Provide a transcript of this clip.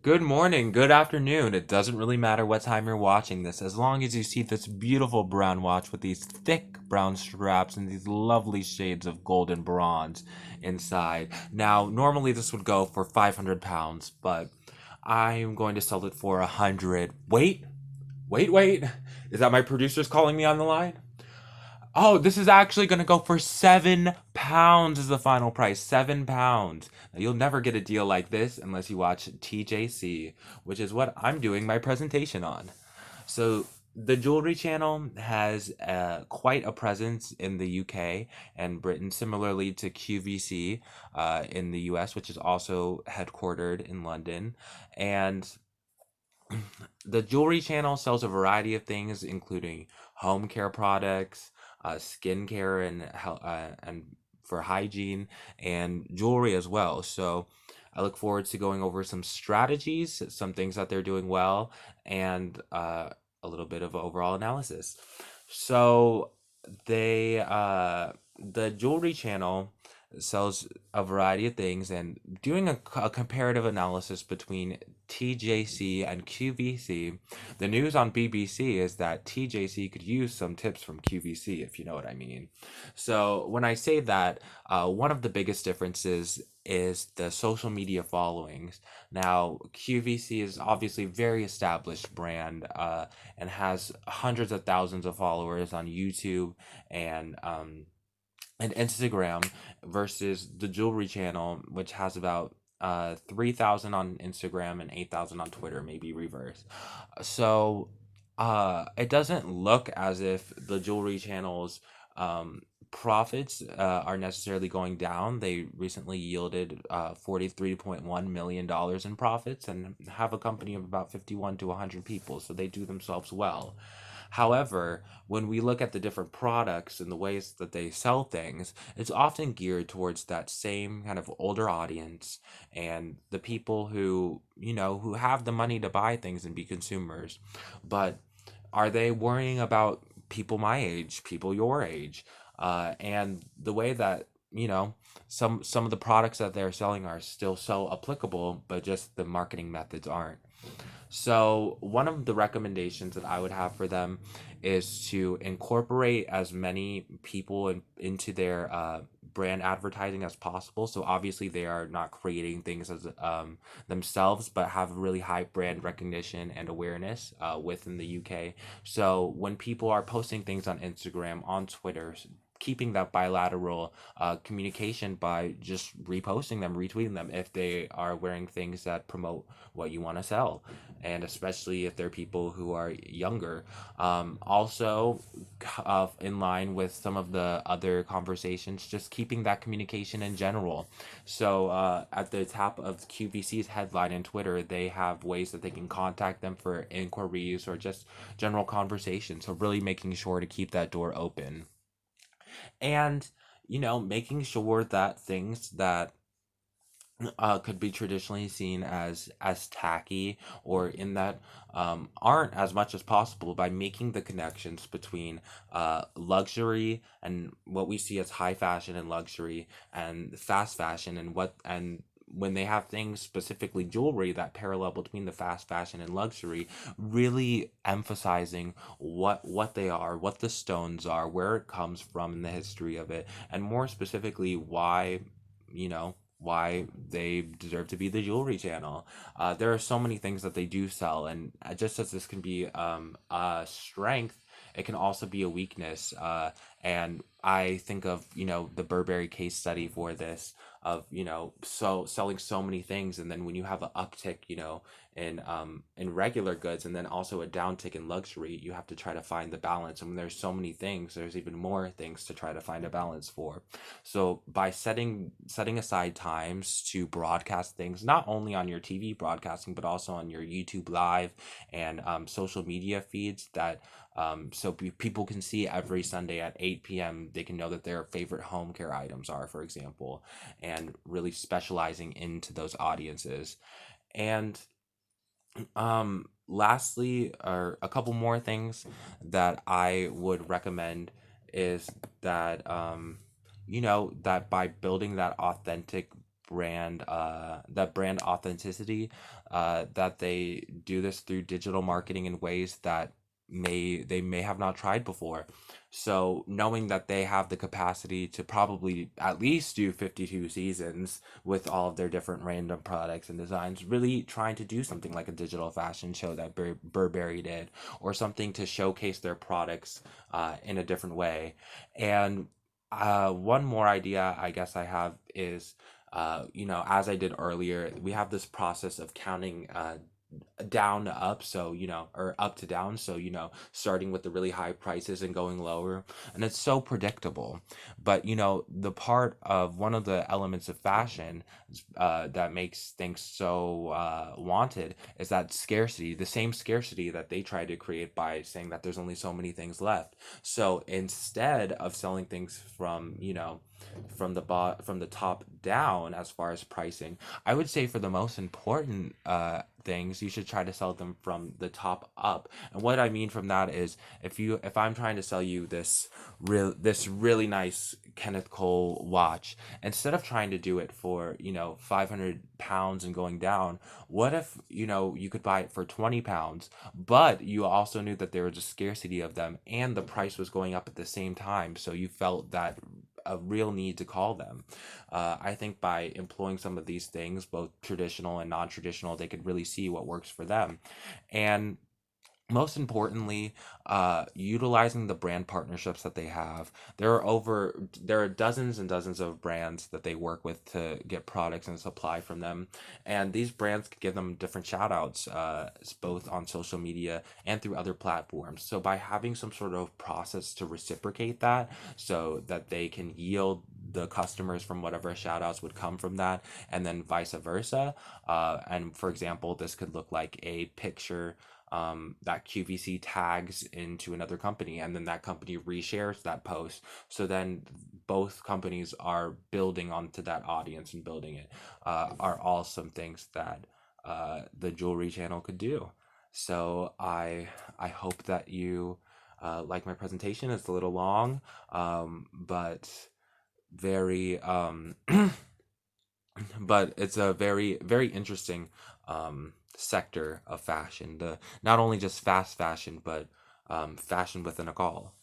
Good morning, good afternoon. It doesn't really matter what time you're watching this, as long as you see this beautiful brown watch with these thick brown straps and these lovely shades of golden bronze inside. Now, normally this would go for 500 pounds, but I'm going to sell it for 100. Wait. Is that my producers calling me on the line? Oh, this is actually going to go for £7 is the final price. £7. Now, you'll never get a deal like this unless you watch TJC, which is what I'm doing my presentation on. So, the Jewelry Channel has quite a presence in the UK and Britain, similarly to QVC in the US, which is also headquartered in London. And the Jewelry Channel sells a variety of things, including home care products, skincare, and for hygiene and jewelry as well. So I look forward to going over some strategies, some things that they're doing well, and a little bit of overall analysis. So the Jewelry Channel sells a variety of things, and doing a comparative analysis between TJC and QVC. The news on BBC is that TJC could use some tips from QVC, if you know what I mean. So when I say that, one of the biggest differences is the social media followings. Now, QVC is obviously a very established brand and has hundreds of thousands of followers on YouTube and Instagram versus the Jewelry Channel, which has about 3,000 on Instagram and 8,000 on Twitter, maybe reverse. So it doesn't look as if the Jewelry Channel's profits are necessarily going down. They recently yielded $43.1 million in profits and have a company of about 51 to 100 people, so they do themselves well. However, when we look at the different products and the ways that they sell things, it's often geared towards that same kind of older audience and the people who have the money to buy things and be consumers. But are they worrying about people my age, people your age? And the way that, some of the products that they're selling are still so applicable, but just the marketing methods aren't. So, one of the recommendations that I would have for them is to incorporate as many people into their brand advertising as possible. So, obviously, they are not creating things as themselves, but have really high brand recognition and awareness within the UK. So, when people are posting things on Instagram, on Twitter, keeping that bilateral communication by just reposting them, retweeting them if they are wearing things that promote what you want to sell, and especially if they're people who are younger. Also, in line with some of the other conversations, just keeping that communication in general. So, at the top of QVC's headline in Twitter, they have ways that they can contact them for inquiries or just general conversation. So, really making sure to keep that door open. And, making sure that things that could be traditionally seen as tacky or in that aren't as much as possible by making the connections between luxury and what we see as high fashion and luxury and fast fashion and when they have things specifically jewelry that parallel between the fast fashion and luxury, really emphasizing what they are, what the stones are, where it comes from in the history of it, and more specifically why they deserve to be the Jewelry Channel. There are so many things that they do sell, and just as this can be a strength, it can also be a weakness. And I think of the Burberry case study for this of so selling so many things, and then when you have an uptick, in regular goods, and then also a downtick in luxury, you have to try to find the balance. And when there's so many things, there's even more things to try to find a balance for. So by setting aside times to broadcast things, not only on your TV broadcasting, but also on your YouTube live and social media feeds, that so people can see every Sunday at 8 p.m. They can know that their favorite home care items are, for example, and really specializing into those audiences. And lastly, or a couple more things that I would recommend is that that by building that authentic brand authenticity, that they do this through digital marketing in ways that they may have not tried before. So knowing that they have the capacity to probably at least do 52 seasons with all of their different random products and designs, really trying to do something like a digital fashion show that Burberry did, or something to showcase their products in a different way. And one more idea I guess I have is, as I did earlier, we have this process of counting down to up, so or up to down, so starting with the really high prices and going lower, and it's so predictable. But the part of one of the elements of fashion that makes things so wanted is that scarcity, the same scarcity that they try to create by saying that there's only so many things left. So instead of selling things from from the top down as far as pricing, I would say for the most important things, you should try to sell them from the top up. And what I mean from that is, if I'm trying to sell you this really nice Kenneth Cole watch, instead of trying to do it for 500 pounds and going down, what if you could buy it for 20 pounds, but you also knew that there was a scarcity of them and the price was going up at the same time, so you felt that a real need to call them. I think by employing some of these things, both traditional and non-traditional, they could really see what works for them. And most importantly, utilizing the brand partnerships that they have. There are dozens and dozens of brands that they work with to get products and supply from them, and these brands could give them different shout outs, both on social media and through other platforms. So by having some sort of process to reciprocate that, so that they can yield the customers from whatever shout outs would come from that, and then vice versa. And for example, this could look like a picture that QVC tags into another company, and then that company reshares that post. So then both companies are building onto that audience and building it, are all some things that the jewelry channel could do. So I hope that you like my presentation. It's a little long, but very but it's a very interesting sector of fashion. The Not only just fast fashion, but fashion within a call.